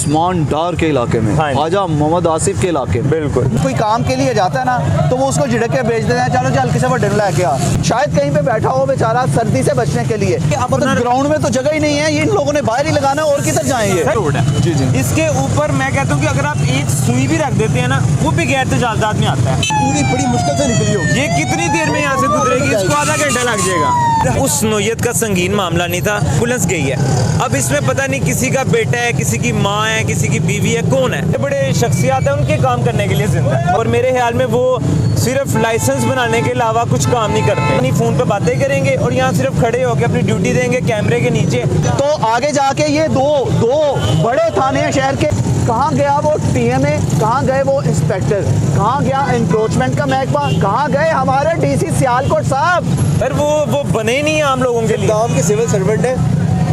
उस्मान डार के इलाके में, ख्वाजा मोहम्मद आसिफ के इलाके में। बिल्कुल। कोई काम के लिए जाता है ना तो वो उसको झिड़क के भेज देते हैं, चलो चल किसी बड़े लेके आ। शायद कहीं पे बैठा हो बेचारा सर्दी से बचने के लिए, मतलब ग्राउंड में तो जगह ही नहीं है, इन लोगों ने बाहर ही लगाना है और किधर जाएंगे। जी जी। इसके ऊपर मैं कहता हूँ कि अगर आप एक सुई भी रख देते हैं ना, वो भी गैर तजादात में आता है। पूरी बड़ी मुश्किल से निकली होगी। ये कितनी देर में यहाँ से गुजरेगी, इसको आधा घंटा लग जाएगा। उस नोयत का संगीन मामला नहीं था, पुलिस गई है। अब इसमें पता नहीं किसी का बेटा है, किसी की माँ है, किसी की बीवी है, कौन है। बड़े शख्सियत है, उनके काम करने के लिए जिंदा है। और मेरे ख्याल में वो सिर्फ लाइसेंस बनाने के अलावा कुछ काम नहीं करते। अपनी फ़ोन पे बातें करेंगे और यहाँ सिर्फ खड़े होकर अपनी ड्यूटी देंगे कैमरे के नीचे। तो आगे जाके ये दो बड़े थाने हैं शहर के। कहाँ गया वो टीएमए, कहाँ गए वो इंस्पेक्टर, कहाँ गया एनक्रोचमेंट का महकमा, कहाँ गए हमारे डीसी सियालकोट साहब। पर वो बने ही नहीं है आम लोगों के लिए। गाँव के सिविल सर्वेंट है,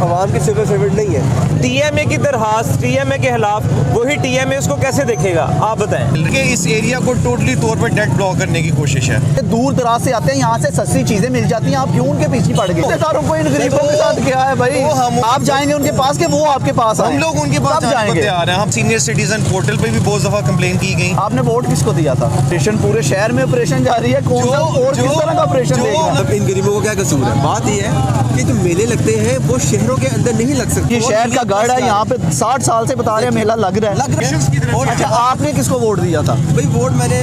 आवाम के सिविल सर्वेंट नहीं है। टीएमए की दरखास्त टीएमए के खिलाफ, वही टीएमए उसको कैसे देखेगा, आप बताएं। कि इस एरिया को टोटली तौर पर डेड ब्लॉक करने की कोशिश है। दूर दराज से आते हैं, यहाँ से सस्ती चीजें मिल जाती हैं, आप क्यों उनके पीछे पड़ गए? रिश्तेदारों को इन गरीबों के साथ क्या है भाई? आप जाएंगे उनके पास के वो आपके पास हम लोग उनके पास जाने को तैयार हैं। हम सीनियर सिटीजन पोर्टल पे भी बहुत दफा कंप्लेन की गई। आपने वोट किसको दिया था? ऑपरेशन पूरे शहर में ऑपरेशन जारी है, कौन सा और किस तरह का ऑपरेशन देगा? मतलब इन गरीबों को क्या कसूर है? बात ये है कि जो मेले लगते हैं वो शहरों के अंदर नहीं लग सकते। ये शहर का गढ़ है, यहाँ पे 60 साल से बता रहे हैं मेला लग रहा है। अच्छा, आपने किसको वोट दिया था? भाई वोट मैंने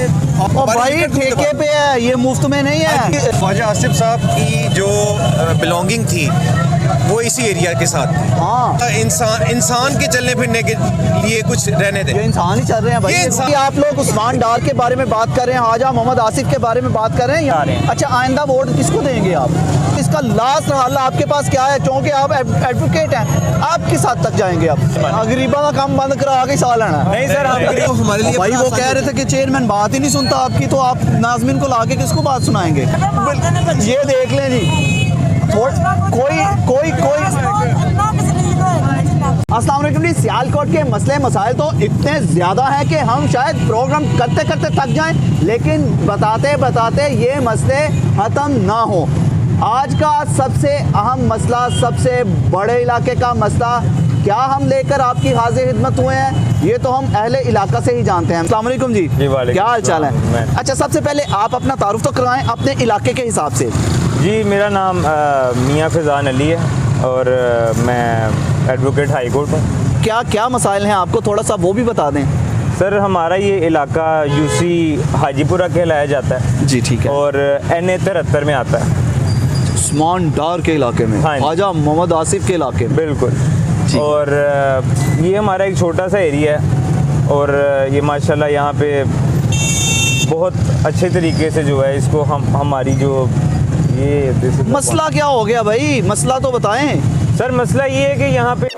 भाई ठेके पे है, ये मुफ्त में नहीं है। ख्वाजा आसिफ साहब की जो बिलोंगिंग थी वो इसी एरिया के साथ थी। हाँ, इंसान के चलने फिरने के लिए कुछ रहने दें। ये इंसान ही चल रहे हैं भाई। ये आप लोग उस्मान डार के बारे में बात कर रहे हैं, ख्वाजा मोहम्मद आसिफ के बारे में बात कर रहे हैं। अच्छा, आइंदा वोट किसको देंगे आप? इसका लास्ट हल आपके पास क्या है? क्योंकि आप एडवोकेट हैं, आप किस हद तक जाएंगे? आप गरीबा का काम बंद करा के साल आना? नहीं सर, हम हमारे लिए भाई वो कह रहे थे कि चेयरमैन बात ही नहीं सुनता आपकी, तो आप नाज़मीन को लाके किसको बात सुनाएंगे? ये देख लें जी, कोई अस्सलाम वालेकुम जी। सियालकोट के मसले मसाइल तो इतने ज़्यादा हैं कि हम शायद प्रोग्राम करते करते थक जाएं, लेकिन बताते बताते ये मसले ख़त्म ना हो। आज का सबसे अहम मसला, सबसे बड़े इलाके का मसला क्या हम लेकर आपकी हाजिर खिदमत हुए हैं, ये तो हम अहले इलाका से ही जानते हैं। अस्सलाम वालेकुम जी, क्या हाल चाल है? अच्छा, सबसे पहले आप अपना तारुफ तो करवाएं अपने इलाके के हिसाब से। जी, मेरा नाम मियाँ फैज़ान अली है और मैं एडवोकेट हाई कोर्ट हूँ। क्या क्या मसाइल हैं आपको, थोड़ा सा वो भी बता दें। सर, हमारा ये इलाका यूसी हाजीपुरा कहलाया जाता है। जी ठीक है। और NA 73 में आता है, उस्मान डार के इलाके में, ख्वाजा मोहम्मद आसिफ के इलाके में। बिल्कुल। और ये हमारा एक छोटा सा एरिया है और ये माशाल्लाह यहाँ पे बहुत अच्छे तरीके से जो है इसको हमारी जो ये मसला क्या हो गया भाई? मसला तो बताएं सर। मसला ये है कि यहाँ पे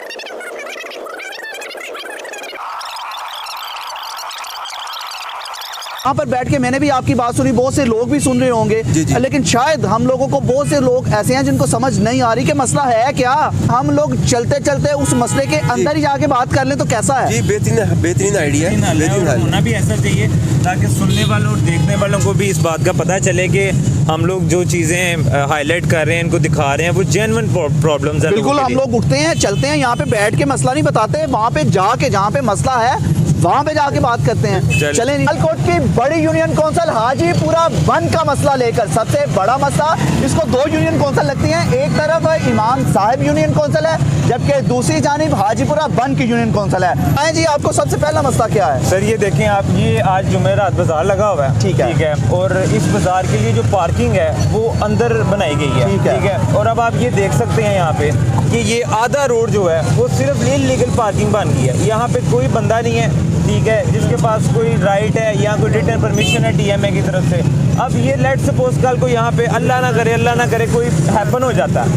यहाँ पर बैठ के मैंने भी आपकी बात सुनी, बहुत से लोग भी सुन रहे होंगे, लेकिन शायद हम लोगों को बहुत से लोग ऐसे हैं जिनको समझ नहीं आ रही कि मसला है क्या। हम लोग चलते चलते उस मसले के अंदर ही जाके बात कर लें तो कैसा है? जी, बेहतरीन आइडिया है। होना भी ऐसा चाहिए ताकि सुनने वालों और देखने वालों को भी इस बात का पता चले कि हम लोग जो चीज़ें हाईलाइट कर रहे हैं, इनको दिखा रहे हैं, वो जेन्युइन प्रॉब्लम्स हैं। बिल्कुल, हम लोग उठते हैं, चलते हैं, यहाँ पे बैठ के मसला नहीं बताते, वहाँ पे जाके जहाँ पे मसला है वहाँ पे जाके बात करते हैं। चलें। सियालकोट की बड़ी यूनियन कौंसिल हाजीपुरा 1 का मसला लेकर, सबसे बड़ा मसला, इसको 2 यूनियन कौंसिल लगती हैं। एक तरफ इमाम साहिब यूनियन कौंसिल है, जबकि दूसरी जानिब हाजीपुरा 1 की यूनियन कौंसिल है। आए जी, आपको सबसे पहला मसला क्या है? सर, ये देखें आप, ये आज जुमेरात बाजार लगा हुआ है। ठीक है। और इस बाजार के लिए जो पार्किंग है वो अंदर बनाई गई है। ठीक है। और अब आप ये देख सकते हैं यहाँ पे कि ये आधा रोड जो है वो सिर्फ इल्लीगल पार्किंग बन गई है। यहाँ पे कोई बंदा नहीं है, ठीक है, जिसके पास कोई राइट है या कोई रिटर्न परमिशन है टीएमए की तरफ से। अब ये लेट सपोज कल को यहाँ पे अल्लाह ना करे कोई हैपन हो जाता है,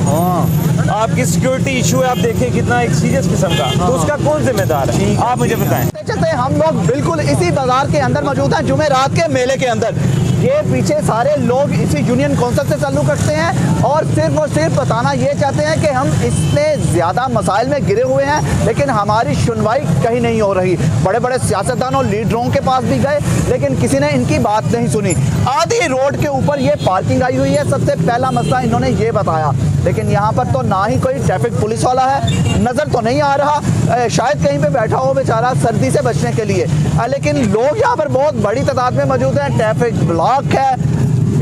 आपकी सिक्योरिटी इशू है, आप देखें कितना एक सीरियस किस्म का, तो उसका कौन जिम्मेदार है? आप मुझे बताएं। चलते हम लोग बिल्कुल इसी बाजार के अंदर मौजूद हैं, जुमेरात के मेले के अंदर। ये पीछे सारे लोग इसी यूनियन कौंसिल से ताल्लुक़ रखते हैं और सिर्फ बताना ये चाहते हैं कि हम इससे ज़्यादा मसाइल में गिरे हुए हैं, लेकिन हमारी सुनवाई कहीं नहीं हो रही। बड़े बड़े सियासतदानों, लीडरों के पास भी गए, लेकिन किसी ने इनकी बात नहीं सुनी। आधी रोड के ऊपर ये पार्किंग आई हुई है, सबसे पहला मसला इन्होंने ये बताया, लेकिन यहाँ पर तो ना ही कोई ट्रैफिक पुलिस वाला है, नज़र तो नहीं आ रहा, शायद कहीं पे बैठा हो बेचारा सर्दी से बचने के लिए, लेकिन लोग यहाँ पर बहुत बड़ी तादाद में मौजूद हैं। ट्रैफिक ब्लॉक है,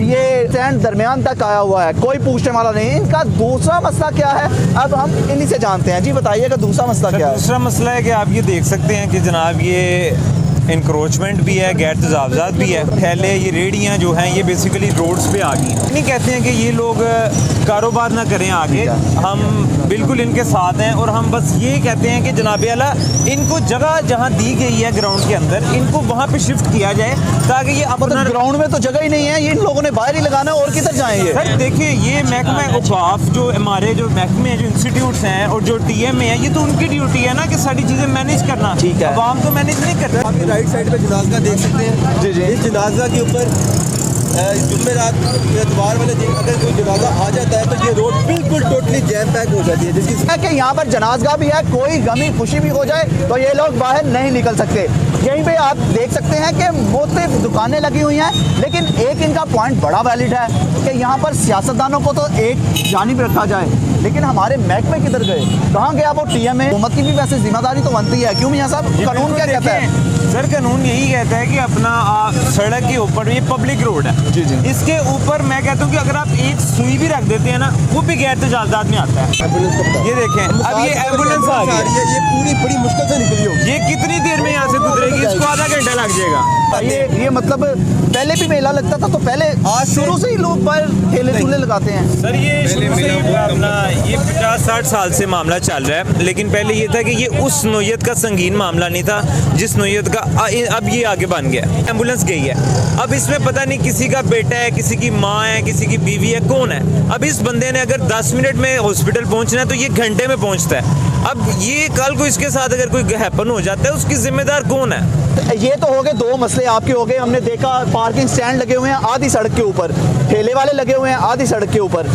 ये स्टैंड दरमियान तक आया हुआ है, कोई पूछने वाला नहीं। इनका दूसरा मसला क्या है, अब हम इन्हीं से जानते हैं। जी बताइएगा दूसरा मसला क्या है? दूसरा मसला है कि आप ये देख सकते हैं कि जनाब ये इंक्रोचमेंट भी है, गैर तजावजात भी है। पहले ये रेहड़ियाँ जो हैं ये बेसिकली रोड्स पे आ गई हैं। नहीं कहते हैं कि ये लोग कारोबार ना करें आगे, हम बिल्कुल इनके साथ हैं और हम बस ये कहते हैं कि जनाब आला इनको जगह जहाँ दी गई है ग्राउंड के अंदर, इनको वहाँ पे शिफ्ट किया जाए ताकि ये अपना ग्राउंड में तो जगह ही नहीं है, ये इन लोगों ने बाहर ही लगाना है और किधर जाएंगे? सर देखिए ये महकमा औकाफ जो हमारे जो महकमे जो इंस्टीट्यूट्स हैं और जो TMA है, ये तो उनकी ड्यूटी है ना कि सारी चीज़ें मैनेज करना। ठीक है। आवाम तो मैनेज नहीं करता। आप राइट साइड पे जनाजा देख सकते हैं। जी, जी। इस जनाजा के ऊपर जुमेरात एतवार वाले दिन अगर कोई जनाजा आ जाता है तो ये रोड बिल्कुल टोटली जैम पैक हो जाती है, जिसकी कि यहाँ पर जनाजगा भी है, कोई गमी खुशी भी हो जाए तो ये लोग बाहर नहीं निकल सकते। यहीं पे आप देख सकते हैं कि मुख्तलिफ दुकानें लगी हुई हैं, लेकिन एक इनका पॉइंट बड़ा वैलिड है कि यहाँ पर सियासतदानों को तो एक जानिब रखा जाए, लेकिन हमारे महकमे किधर गए, कहाँ गया वो TMA? हुकूमत की भी वैसे जिम्मेदारी तो बनती है, क्यों मियां साहब? कानून क्या कहता है? सर कानून यही कहता है कि अपना सड़क के ऊपर, ये पब्लिक रोड है जी, जी। इसके ऊपर मैं कहता हूँ कि अगर आप एक सुई भी रख देते हैं ना, वो भी गैर तजावजात में आता है। ये देखें अब ये एम्बुलेंस आ गई है, ये पूरी बड़ी मुश्किल से निकली होगी। ये कितनी देर में यहाँ से गुजरेगी? इसको आधा घंटा लग जाएगा। ये मतलब पहले भी मेला लगता था तो पहले आज से- शुरू से ही लोग बाहर ठेले ठूले लगाते हैं। सर ये शुरू से ही अपना ये 50-60 साल से मामला चल रहा है, लेकिन पहले ये था कि ये उस नोयत का संगीन मामला नहीं था जिस नोयत का अब ये आगे बन गया। एम्बुलेंस गई है, अब इसमें पता नहीं किसी का बेटा है, किसी की माँ है, किसी की बीवी है, कौन है। अब इस बंदे ने अगर 10 मिनट में हॉस्पिटल पहुंचना है तो ये घंटे में पहुंचता है। अब ये कल को इसके साथ अगर कोई हैपन हो जाता है, उसकी जिम्मेदार कौन है? ये तो हो गए दो मसले आपके हो गए। हमने देखा पार्किंग स्टैंड लगे हुए हैं आधी सड़क के ऊपर, ठेले वाले लगे हुए हैं आधी सड़क के ऊपर।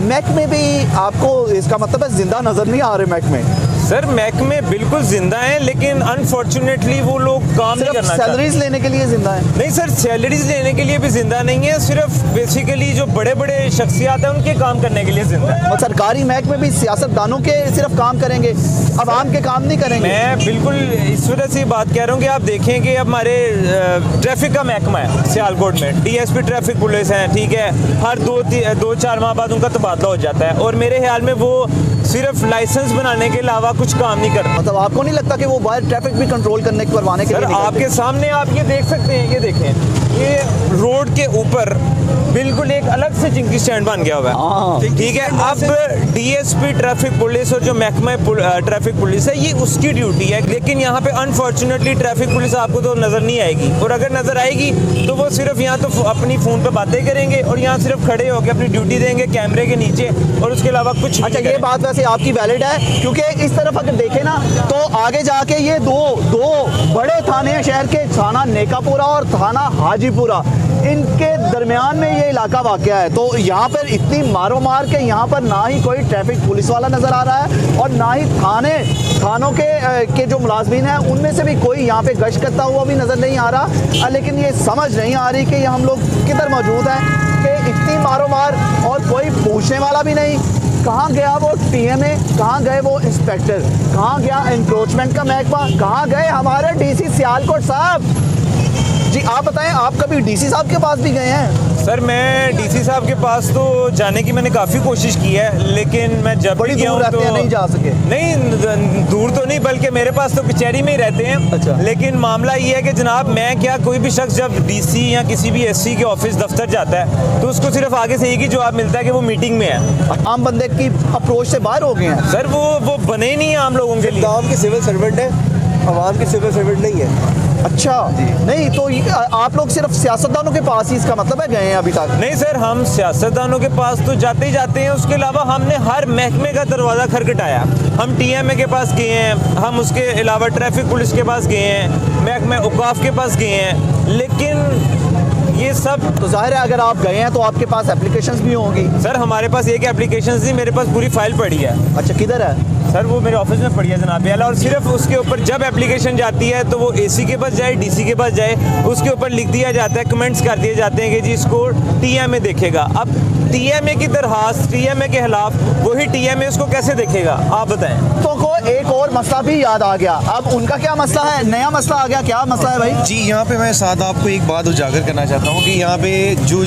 महकमे भी आपको इसका मतलब है जिंदा नजर नहीं आ रहे महकमे? सर महकमे बिल्कुल जिंदा हैं, लेकिन अनफॉर्चुनेटली वो लोग काम नहीं करना चाहते। सैलरीज लेने के लिए जिंदा है? नहीं सर, सैलरीज लेने के लिए भी जिंदा नहीं है, सिर्फ बेसिकली जो बड़े बड़े शख्सियात हैं उनके काम करने के लिए जिंदा है। और सरकारी महकमे भी सियासतदानों के सिर्फ काम करेंगे, अवाम के काम नहीं करेंगे? मैं बिल्कुल इस वजह से बात कह रहा हूँ कि आप देखें कि हमारे ट्रैफिक का महकमा है सियालकोट में, DSP ट्रैफिक पुलिस हैं, ठीक है, हर 2-4 माह बाद उनका तबादला हो जाता है और मेरे ख्याल में वो सिर्फ लाइसेंस बनाने के अलावा कुछ काम नहीं करता। मतलब आपको नहीं लगता कि वो बाहर ट्रैफिक भी कंट्रोल करने करवाने के लिए सर निकलते? आपके सामने आप ये देख सकते हैं, ये देखें, ये रोड के ऊपर बिल्कुल एक अलग से चिंकी स्टैंड बन गया हुआ है, ठीक है। अब DSP ट्रैफिक पुलिस और जो महकमा ट्रैफिक पुलिस है ये उसकी ड्यूटी है, लेकिन यहाँ पे अनफॉर्चुनेटली ट्रैफिक पुलिस आपको तो नज़र नहीं आएगी, और अगर नज़र आएगी तो वो सिर्फ यहाँ तो अपनी फ़ोन पे बातें करेंगे और यहाँ सिर्फ खड़े होकर अपनी ड्यूटी देंगे कैमरे के नीचे, और उसके अलावा कुछ नहीं अच्छा, ये करेंगे। बात वैसे आपकी वैलिड है, क्योंकि इस तरफ अगर देखें ना तो आगे जाके ये दो बड़े थाने हैं शहर के, थाना नेकापुरा और थाना हाजीपुरा, इनके दरमियान में ये इलाका वाक़या है। तो यहाँ पर इतनी मारो मार के यहाँ पर ना ही कोई ट्रैफिक पुलिस वाला नज़र आ रहा है और ना ही थानों के जो मुलाजमीन हैं उनमें से भी कोई यहाँ पे गश्त करता हुआ भी नज़र नहीं आ रहा। लेकिन ये समझ नहीं आ रही कि हम लोग किधर मौजूद हैं कि इतनी मारो मार और कोई पूछने वाला भी नहीं। कहाँ गया वो TMA, कहाँ गए वो इंस्पेक्टर, कहाँ गया इंक्रोचमेंट का महकमा, कहाँ गए हमारे DC सियालकोट साहब? जी आप बताएं, आप कभी DC साहब के पास भी गए हैं? सर मैं DC साहब के पास तो जाने की मैंने काफ़ी कोशिश की है, लेकिन मैं जब बड़ी भी गया दूर हूं रहते तो हैं, नहीं जा सके? नहीं दूर तो नहीं, बल्कि मेरे पास तो कचहरी में ही रहते हैं। अच्छा। लेकिन मामला ये है कि जनाब मैं क्या, कोई भी शख्स जब DC या किसी भी SC के ऑफिस दफ्तर जाता है तो उसको सिर्फ आगे से एक ही जवाब मिलता है कि वो मीटिंग में है। आम बंदे की अप्रोच से बाहर हो गए हैं सर वो बने ही नहीं है आम लोगों के लिए। आवाम के सिविल सर्वेंट है, आवाम के सिविल सर्वेंट नहीं है। अच्छा, नहीं तो आप लोग सिर्फ सियासतदानों के पास ही, इसका मतलब है, गए हैं अभी तक? नहीं सर, हम सियासतदानों के पास तो जाते ही जाते हैं, उसके अलावा हमने हर महकमे का दरवाज़ा खटखटाया। हम TMA के पास गए हैं, हम उसके अलावा ट्रैफिक पुलिस के पास गए हैं, महकमा औकाफ के पास गए हैं, लेकिन ये सब तो जाहिर है अगर आप गए हैं तो आपके पास एप्लीकेशंस भी होंगी। सर हमारे पास एक एप्लीकेशन थी, मेरे पास पूरी फाइल पड़ी है। अच्छा, किधर है? सर वो मेरे ऑफिस में पड़ी है जनाब आला, और सिर्फ उसके ऊपर जब एप्लीकेशन जाती है तो वो एसी के पास जाए, डीसी के पास जाए, उसके ऊपर लिख दिया जाता है, कमेंट्स कर दिए जाते हैं कि जी इसको टीएमए देखेगा। अब टीएमए की दरखास्त टीएमए के खिलाफ वही टीएमए उसको कैसे देखेगा, आप बताएं। तो को एक और मसला भी याद आ गया, अब उनका क्या मसला है, नया मसला आ गया, क्या मसला है भाई? जी यहाँ पे मैं साथ आपको एक बात उजागर करना चाहता हूँ कि यहाँ पे जो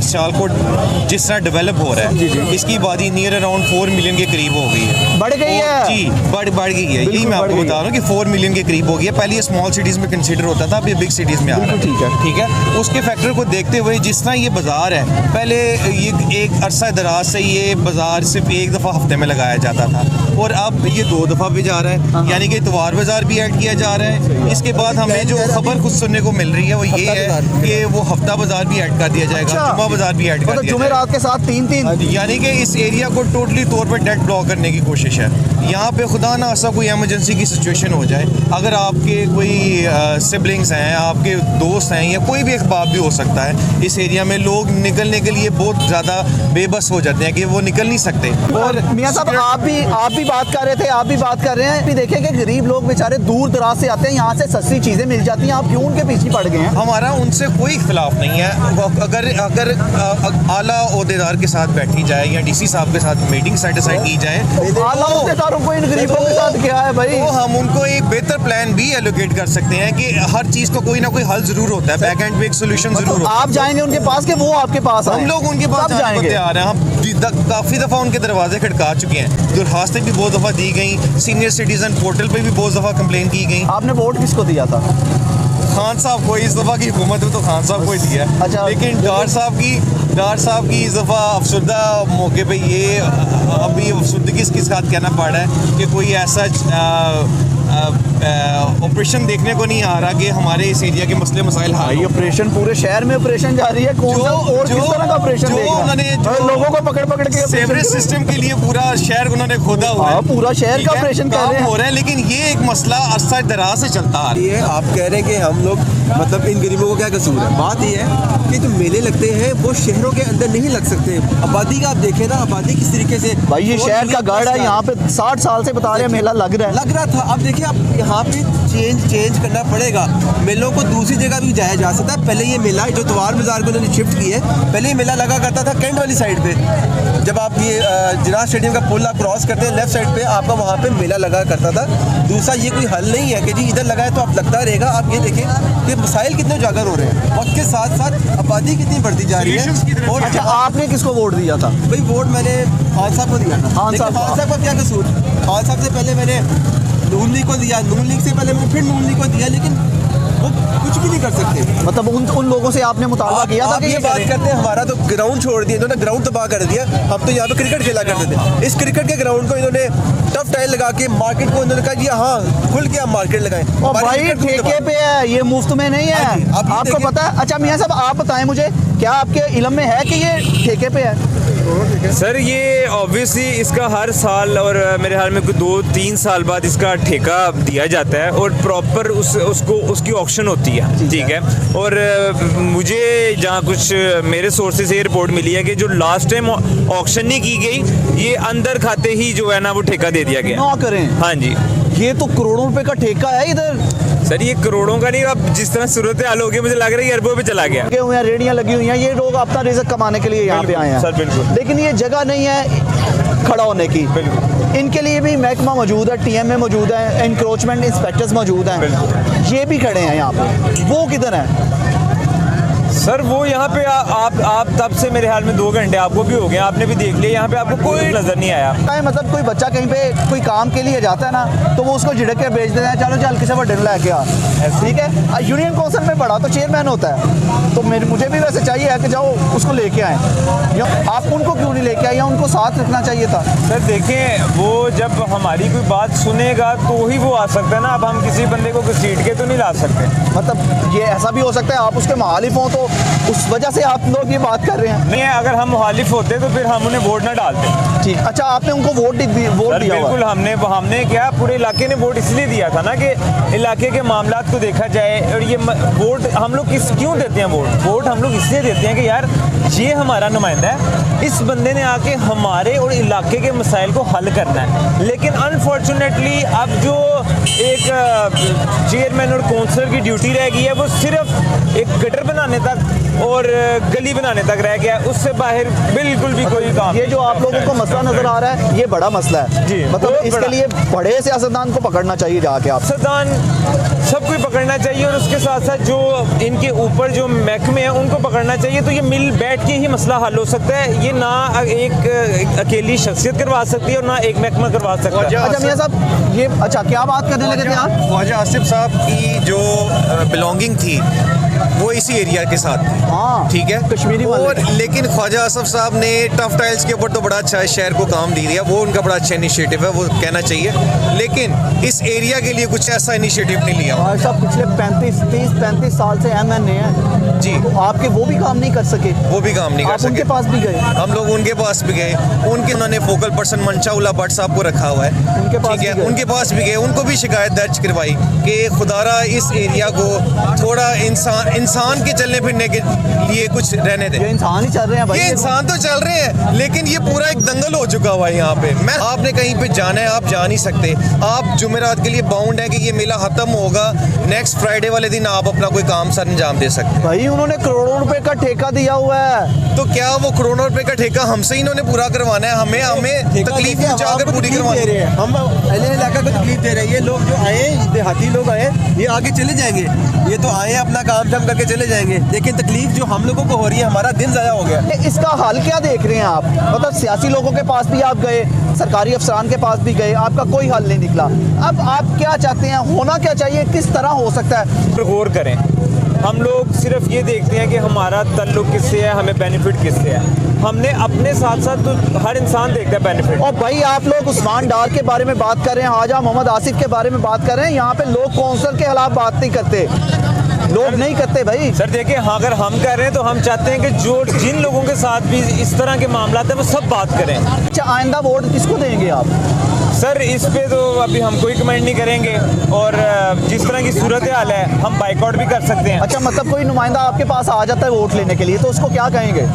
सियालकोट जिस तरह डेवलप हो रहा है, इसकी आबादी नियर अराउंड 4 मिलियन के करीब हो गई है। बढ़ गई है जी, बढ़ गई है, यही मैं आपको बता रहा हूँ कि 4 मिलियन के करीब हो गई है। पहले ये स्मॉल सिटीज़ में कंसिडर होता था, अब ये बिग सिटीज़ में आ रहा है। ठीक है, उसके फैक्टर को देखते हुए जिस तरह ये बाज़ार है, पहले ये एक अरसा दराज से ये बाज़ार सिर्फ एक दफ़ा हफ्ते में लगाया जाता था, और अब ये 2 दफ़ा भी जा रहा है, यानी कि इतवार बाज़ार भी ऐड किया जा रहा है। इसके बाद हमें जो खबर कुछ सुनने को मिल रही है वो ये है कि वो हफ्ता बाज़ार भी ऐड कर दिया जाएगा, जुम्मा बाज़ार भी ऐड कर दिया जुमेरात के साथ 3-3, यानी कि इस एरिया को टोटली तौर पर डेड ब्लॉक करने की कोशिश है। यहाँ पे खुदा ना ऐसा कोई एमरजेंसी की सिचुएशन हो जाए, अगर आपके कोई सिबलिंग्स हैं, आपके दोस्त हैं, या कोई भी अहबाब भी हो सकता है, इस एरिया में लोग निकलने के लिए बहुत ज़्यादा बेबस हो जाते हैं कि वो निकल नहीं सकते। और मियां साहब आप भी बात कर रहे थे, आप भी बात कर रहे हैं, भी देखें कि गरीब लोग बेचारे दूर दराज से आते हैं, यहाँ से सस्ती चीज़ें मिल जाती हैं, आप क्यों उनके पीछे पड़ गए हैं? हमारा उनसे कोई इख्तिलाफ नहीं है। अगर आला ओहदेदार के साथ बैठी जाए या डीसी साहब के साथ मीटिंग सेटिस्फाई की जाए, आला ओहदेदारों को इन गरीबों के साथ क्या है भाई? तो हम उनको एक बेहतर प्लान भी एलोकेट कर सकते हैं कि हर चीज़ का कोई ना कोई हल जरूर होता है, बैक एंड पे एक सोल्यूशन जरूर होता है। आप जाएंगे उनके पास के वो आपके पास हम लोग उनके पास जाने को तैयार हैं। हम काफ़ी दफ़ा उनके दरवाजे खड़का चुके हैं, दरखास्तें भी बहुत दफ़ा दी गई, सीनियर सिटीजन पोर्टल पे भी बहुत दफ़ा कंप्लेन की गई। आपने वोट किसको दिया था? खान साहब को इस दफ़ा की हुकूमत में तो खान साहब को ही दिया। अच्छा। लेकिन डार साहब की इस दफ़ा अफसरदा मौके पे ये अभी अफसरदगी इसके साथ कहना पड़ रहा है कि कोई ऐसा ऑपरेशन देखने को नहीं आ रहा कि हमारे इस एरिया के मसले मसाइल हल हों। ऑपरेशन पूरे शहर में ऑपरेशन जारी है, कौन सा और किस तरह का ऑपरेशन देख रहा है? लोगों को पकड़ के सेवरेज सिस्टम के लिए पूरा शहर उन्होंने खोदा हुआ है, पूरा शहर का ऑपरेशन कर रहे हैं। हो रहा है, लेकिन ये एक मसला अरसा दराज से चलता आ रहा है। आप कह रहे हैं कि हम लोग मतलब इन गरीबों को क्या कसूर है? बात ये है कि जो मेले लगते हैं वो शहरों के अंदर नहीं लग सकते। आबादी का आप देखें ना, आबादी किस तरीके से भाई ये शहर का गढ़ है, यहाँ पे 60 साल से बता रहे हैं मेला लग रहा था। अब देखिए आप यहाँ पे चेंज करना पड़ेगा, मेलों को दूसरी जगह भी जाया जा सकता है। पहले ये मेला जो द्वार बाजार को उन्होंने शिफ्ट किया है, पहले ये मेला लगा करता था कैंट वाली साइड पे, जब आप ये जिनाज स्टेडियम का पुल आप क्रॉस करते हैं लेफ्ट साइड पे, आपका वहाँ पे मेला लगा करता था। दूसरा ये कोई हल नहीं है कि जी इधर लगाए तो आप लगता रहेगा। आप ये देखें कि मसाइल कितने उजागर हो रहे हैं, वक्त के साथ साथ आबादी कितनी बढ़ती जा रही है। और अच्छा, आपने किसको वोट दिया था? भाई वोट मैंने खान साहब को दिया था। खान साहब का क्या कसूर? खान साहब से पहले मैंने नून लीग को दिया, नून लीग से पहले मैंने फिर नून लीग को दिया, लेकिन वो कुछ भी नहीं कर सकते। मतलब उन लोगों से आपने मुतालबा किया था कि ये बात करते हैं हमारा तो ग्राउंड छोड़ दिया इन्होंने, ग्राउंड तबाह कर दिया। हम तो यहाँ पे क्रिकेट खेला करते थे, इस क्रिकेट के ग्राउंड को इन्होंने टफ टाइल लगा के मार्केट को इन्होंने कहा जी हाँ खुल के आप मार्केट लगाएं। भाई ठेके पे है, ये मुफ्त में नहीं है, आपको पता है? अच्छा मियां साहब आप बताएं मुझे, क्या आपके इल्म में है कि ये ठेके पे है? सर ये ऑब्वियसली इसका हर साल और मेरे ख्याल में 2-3 साल बाद इसका ठेका दिया जाता है और प्रॉपर उसको उसकी ऑक्शन होती है, ठीक है। और मुझे जहाँ कुछ मेरे सोर्सेज से रिपोर्ट मिली है कि जो लास्ट टाइम ऑक्शन नहीं की गई, ये अंदर खाते ही जो है ना वो ठेका दे दिया गया। ना करें। हाँ जी, ये तो करोड़ों रुपए का ठेका है इधर। सर ये करोड़ों का नहीं, अब जिस तरह सूरत हाल हो गई मुझे लग रहा है ये अरबों पे चला गया। हुए हैं, रेडियां लगी हुई हैं, ये लोग अपना रिज़्क कमाने के लिए यहाँ पे आए हैं सर, बिल्कुल। लेकिन ये जगह नहीं है खड़ा होने की। इनके लिए भी महकमा मौजूद है, टीएमए मौजूद है, इंक्रोचमेंट इंस्पेक्टर्स मौजूद हैं, ये भी खड़े हैं यहाँ पे। वो किधर है सर? वो यहाँ पे आप तब से मेरे ख्याल में 2 घंटे आपको भी हो गए, आपने भी देख लिया, यहाँ पे आपको कोई नजर नहीं आया। मतलब कोई बच्चा कहीं पे कोई काम के लिए जाता है ना, तो वो उसको झिड़क के भेज देते हैं, चलो चल किसी बड़े लेके आ, ठीक है। यूनियन काउंसिल में बड़ा तो चेयरमैन होता है, तो मुझे भी वैसे चाहिए है कि जाओ उसको लेके आए। आप उनको क्यों नहीं लेके आए, या उनको साथ रखना चाहिए था? सर देखें, वो जब हमारी कोई बात सुनेगा तो ही वो आ सकता है ना। अब हम किसी बंदे को घसीट के तो नहीं ला सकते। मतलब ये ऐसा भी हो सकता है आप उसके मुखालिफ हों तो उस वजह से आप लोग ये बात कर रहे हैं? नहीं, अगर हम मुखालिफ होते तो फिर हम उन्हें वोट ना डालते। ठीक, अच्छा आपने उनको वोट सर दिया हुआ? बिल्कुल, हमने क्या पूरे इलाके ने वोट इसलिए दिया था ना कि इलाके के मामलात को देखा जाए। और ये वोट हम लोग क्यों देते हैं? वोट हम लोग इसलिए देते हैं कि यार ये हमारा नुमाइंदा है, इस बंदे ने आके हमारे और इलाके के मसाइल को हल करना है। लेकिन अनफॉर्चुनेटली अब जो एक चेयरमैन और काउंसलर की ड्यूटी रह गई है वो सिर्फ एक गटर बनाने तक और गली बनाने तक रह गया, उससे बाहर बिल्कुल भी कोई काम। ये जो आप लोगों को मसला नजर आ रहा है ये बड़ा मसला है जी, मतलब बहुत इसके बड़ा। लिए बड़े सियासतदान को पकड़ना चाहिए जाके आप। सियासतदान सबको ही पकड़ना चाहिए और उसके साथ साथ जो इनके ऊपर जो महकमे हैं उनको पकड़ना चाहिए। तो ये मिल बैठ के ही मसला हल हो सकता है, ये ना एक अकेली शख्सियत करवा सकती है और ना एक महकमा करवा सकता है। अच्छा मियां साहब ये अच्छा क्या बात करने लगे थे आप? ख्वाजा आसिफ साहब की जो बिलोंगिंग थी वो इसी एरिया के साथ थी। हाँ, ठीक है, कश्मीरी वाले। और लेकिन ख्वाजा आसिफ साहब ने टफ टाइल्स के ऊपर तो बड़ा अच्छा शहर को काम दे दिया, वो उनका बड़ा अच्छा इनिशिएटिव है, वो कहना चाहिए। लेकिन इस एरिया के लिए कुछ ऐसा इनिशिएटिव नहीं लिया। भाई साहब पिछले 35 साल से MNA हैं जी, तो आपके वो भी काम नहीं कर सके? वो भी काम नहीं कर आप सके। उनके पास भी गए? हम लोग उनके पास भी गए, उन्होंने फोकल पर्सन मंशाउल्लाह भट्ट साहब को रखा हुआ है, उनके पास ठीक है, भी गए? उनके पास भी गए, उनको भी शिकायत दर्ज करवाई कि खुदारा इस एरिया को थोड़ा इंसान के चलने फिरने के लिए कुछ रहने दें। ये इंसान ही चल रहे हैं भाई। ये इंसान तो चल रहे हैं लेकिन ये पूरा एक दंगल हो चुका हुआ है यहाँ पे। आपने कहीं पे जाना है, आप जा नहीं सकते, आप जुमेरात के लिए बाउंड है कि ये मेला खत्म होगा, नेक्स्ट फ्राइडे वाले दिन आप अपना कोई काम सर अंजाम दे सकते हैं। भाई उन्होंने करोड़ों रुपए का ठेका दिया हुआ है। तो क्या वो करोड़ों रुपए का ठेका हमसे इन्होंने पूरा करवाना है? हमें तकलीफ पहुंचाकर पूरी करवानी है। हम अहले इलाका को तकलीफ दे रहे हैं। ये लोग जो आए, देहाती लोग आए, ये आगे चले जाएंगे, ये तो आए अपना काम जम करके चले जाएंगे, लेकिन तकलीफ जो हम लोगों को हो रही है, हमारा दिन ज़ाया हो गया। इसका हल क्या देख रहे हैं आप? मतलब सियासी लोगों के पास भी आप गए, सरकारी अफसरान के पास भी गए, आपका कोई हल नहीं निकला। अब आप क्या चाहते हैं, होना क्या चाहिए, किस तरह हो सकता है? पर गौर करें, हम लोग सिर्फ ये देखते हैं कि हमारा ताल्लुक किससे है, हमें बेनिफिट किससे है। हमने अपने साथ साथ तो हर इंसान देखता है बेनिफिट। और भाई आप लोग उस्मान डार के बारे में बात कर रहे हैं, ख्वाजा मोहम्मद आसिफ के बारे में बात कर रहे हैं, यहाँ पे लोग कौंसल के खिलाफ बात नहीं करते, लोग नहीं करते भाई। सर देखिए, हाँ, अगर हम कर रहे हैं तो हम चाहते हैं कि जो जिन लोगों के साथ भी इस तरह के मामला हैं वो सब बात करें। अच्छा आइंदा वोट किसको देंगे आप? सर इस पे तो अभी हम कोई कमेंट नहीं करेंगे और जिस तरह की सूरत हाल है हम बाइकआउट भी कर सकते हैं। अच्छा मतलब कोई नुमाइंदा आपके पास आ जाता है वोट लेने के लिए तो उसको क्या कहेंगे?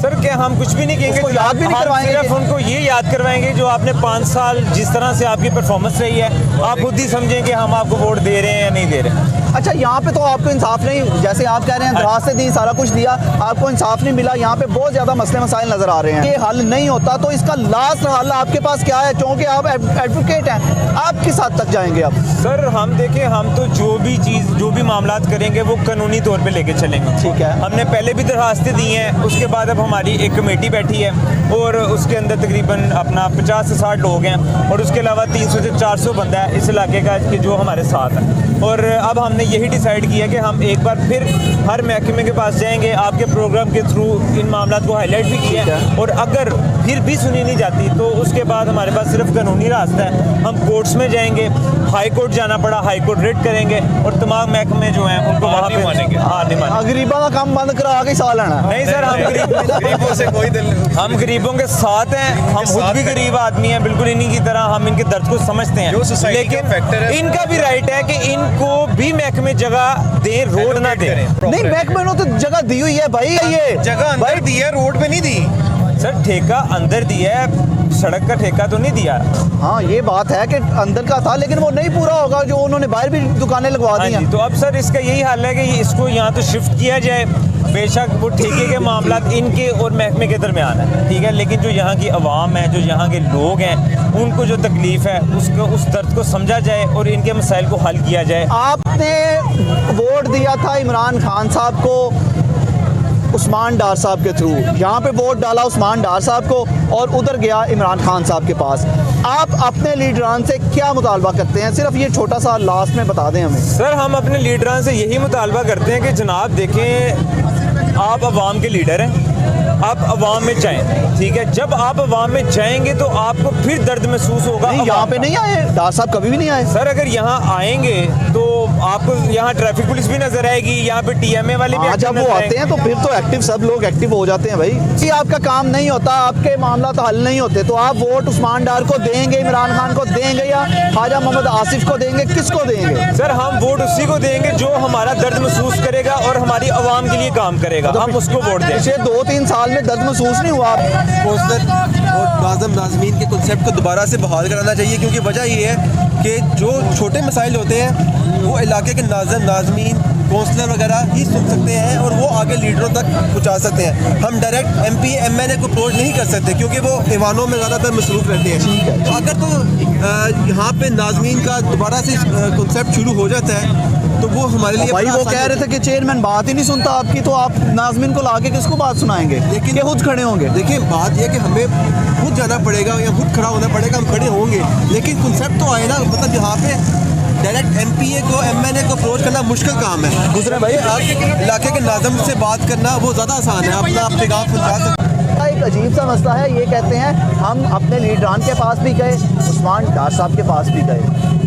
सर क्या हम कुछ भी नहीं कहेंगे, उसको याद भी नहीं हम करवाएंगे? सिर्फ उनको ये याद करवाएंगे जो आपने 5 साल जिस तरह से आपकी परफॉर्मेंस रही है, आप खुद ही समझें कि हम आपको वोट दे रहे हैं या नहीं दे रहे हैं। अच्छा यहाँ पे तो आपको इंसाफ नहीं, जैसे आप कह रहे हैं दराज से दी, सारा कुछ दिया, आपको इंसाफ नहीं मिला। यहाँ पे बहुत ज्यादा मसले मसाइल नजर आ रहे हैं, ये हल नहीं होता तो इसका लास्ट हल आपके पास क्या है? क्योंकि आप एडवोकेट हैं, आप किस हद तक जाएंगे अब? सर हम देखें, हम तो जो भी चीज़ जो भी मामलात करेंगे वो कानूनी तौर पे लेके चलेंगे। ठीक है। हमने पहले भी दरखास्तें दी हैं, उसके बाद अब हमारी एक कमेटी बैठी है और उसके अंदर तकरीबन अपना 50 से 60 लोग हैं और उसके अलावा 300 से 400 बंदा है इस इलाके का कि जो हमारे साथ है। और अब हमने यही डिसाइड किया कि हम एक बार फिर हर महकमे के पास जाएंगे, आपके प्रोग्राम के थ्रू इन मामलात को हाईलाइट भी किया है और अगर फिर भी सुनी नहीं जाती तो उसके बाद हमारे पास सिर्फ कानूनी रास्ता है, हम कोर्ट्स में जाएंगे, हाई कोर्ट जाना पड़ा हाई कोर्ट रेड करेंगे और तमाम महकमे जो हैं उनको वहाँ पे मानेंगे। हाँ नहीं मानेंगे। गरीबों का काम बंद करा के साल आना नहीं सर, हम गरीबों से कोई दिल हम गरीबों के साथ हैं, हम खुद भी गरीब आदमी हैं, बिल्कुल इन्हीं की तरह हम इनके दर्द को समझते हैं। जो society का factor है, इनका भी राइट है कि इनको भी महकमे जगह दें, रोड ना दें। नहीं महकमे ने तो जगह दी हुई है भाई, ये जगह अंदर दी है, रोड पे नहीं दी। सर ठेका अंदर दिया है, सड़क का ठेका तो नहीं दिया। हाँ ये बात है कि अंदर का था लेकिन वो नहीं पूरा होगा, जो उन्होंने बाहर भी दुकानें लगवा हाँ दी जी, हैं। तो अब सर इसका यही हाल है कि इसको यहाँ तो शिफ्ट किया जाए। बेशक वो ठेके के मामला इनके और महकमे के दरमियान है, ठीक है, लेकिन जो यहाँ की आवाम है, जो यहाँ के लोग हैं, उनको जो तकलीफ है उसको उस दर्द को समझा जाए और इनके मसाइल को हल किया जाए। आपने वोट दिया था इमरान खान साहब को उस्मान डार साहब के थ्रू, यहाँ पे वोट डाला उस्मान डार साहब को और उधर गया इमरान खान साहब के पास। आप अपने लीडरान से क्या मुतालबा करते हैं? सिर्फ ये छोटा सा लास्ट में बता दें हमें। सर हम अपने लीडरान से यही मुतालबा करते हैं कि जनाब देखें, आप अवाम के लीडर हैं, आप अवाम में जाएं, ठीक है। जब आप अवाम में जाएंगे तो आपको फिर दर्द महसूस होगा। नहीं, यहाँ पे नहीं आए डॉक्टर साहब, कभी भी नहीं आए सर। अगर यहाँ आएंगे तो आपको यहाँ ट्रैफिक पुलिस भी नजर आएगी, यहाँ पे TMA वाले भी जब वो आते हैं तो फिर तो एक्टिव, सब लोग एक्टिव हो जाते हैं भाई। जी आपका काम नहीं होता, आपके मामला तो हल नहीं होते, तो आप वोट उस्मान डार को देंगे, इमरान खान को देंगे या ख्वाजा मोहम्मद आसिफ को देंगे, किसको देंगे? सर हम वोट उसी को देंगे जो हमारा दर्द महसूस करेगा और हमारी आवाम के लिए काम करेगा, हम उसको वोट दें। पिछले 2-3 साल में दर्द महसूस नहीं हुआ? और नाज़म नाज़मीन के कॉन्सेप्ट को दोबारा से बहाल कराना चाहिए, क्योंकि वजह ये है कि जो छोटे मसाइल होते हैं वो इलाके के नाज़म नाज़मीन काउंसलर वगैरह ही सुन सकते हैं और वो आगे लीडरों तक पहुंचा सकते हैं। हम डायरेक्ट MP MLA को अप्रोच नहीं कर सकते, क्योंकि वो ईवानों में ज़्यादातर मसरूफ़ रहते हैं। तो अगर तो यहाँ पे नाज़मीन का दोबारा से कॉन्सेप्ट शुरू हो जाता है तो वो हमारे लिए भाई, वो कह रहे थे कि चेयरमैन बात ही नहीं सुनता आपकी, तो आप नाज़मीन को लाके किसको बात सुनाएंगे? लेकिन खुद खड़े होंगे। देखिए बात यह कि हमें खुद जाना पड़ेगा या खुद खड़ा होना पड़ेगा, हम खड़े होंगे, लेकिन कॉन्सेप्ट तो आए ना। मतलब यहाँ पे डायरेक्ट MPA को MLA को अप्रोच करना मुश्किल काम है। दूसरे भाई, आप इलाके के नाज़म से बात करना वो ज़्यादा आसान है, अपना पैगाम पहुँचा सकते। एक अजीब सा मसला है, ये कहते हैं हम अपने लीडरान के पास भी गए, उस्मान डार साहब के पास भी गए,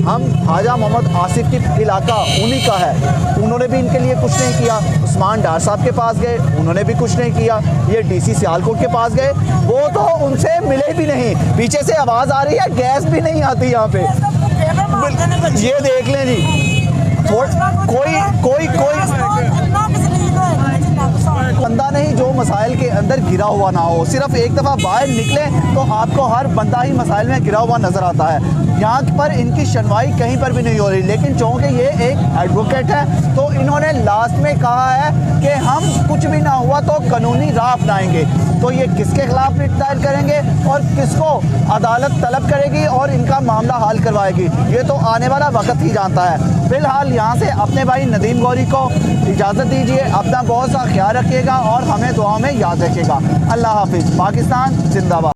हम ख्वाजा मोहम्मद आसिफ की इलाका उन्हीं का है, उन्होंने भी इनके लिए कुछ नहीं किया। उस्मान डार साहब के पास गए, उन्होंने भी कुछ नहीं किया। ये DC सियालकोट के पास गए, वो तो उनसे मिले भी नहीं। पीछे से आवाज़ आ रही है, गैस भी नहीं आती यहाँ पे। ये देख लें जी, कोई बंदा नहीं जो मसाइल के अंदर गिरा हुआ ना हो। सिर्फ एक दफ़ा बाहर निकले तो आपको हर बंदा ही मसाइल में गिरा हुआ नज़र आता है। यहाँ पर इनकी सुनवाई कहीं पर भी नहीं हो रही, लेकिन चूँकि ये एक एडवोकेट है तो इन्होंने लास्ट में कहा है कि हम कुछ भी ना हुआ तो कानूनी राह अपनाएंगे। तो ये किसके खिलाफ रिट दायर करेंगे और किसको अदालत तलब करेगी और इनका मामला हल करवाएगी, ये तो आने वाला वक्त ही जानता है। फिलहाल यहाँ से अपने भाई नदीम गौरी को इजाज़त दीजिए, अपना बहुत सा ख्याल रखिएगा और हमें दुआ में याद रखिएगा। अल्लाह हाफिज़। पाकिस्तान जिंदाबाद।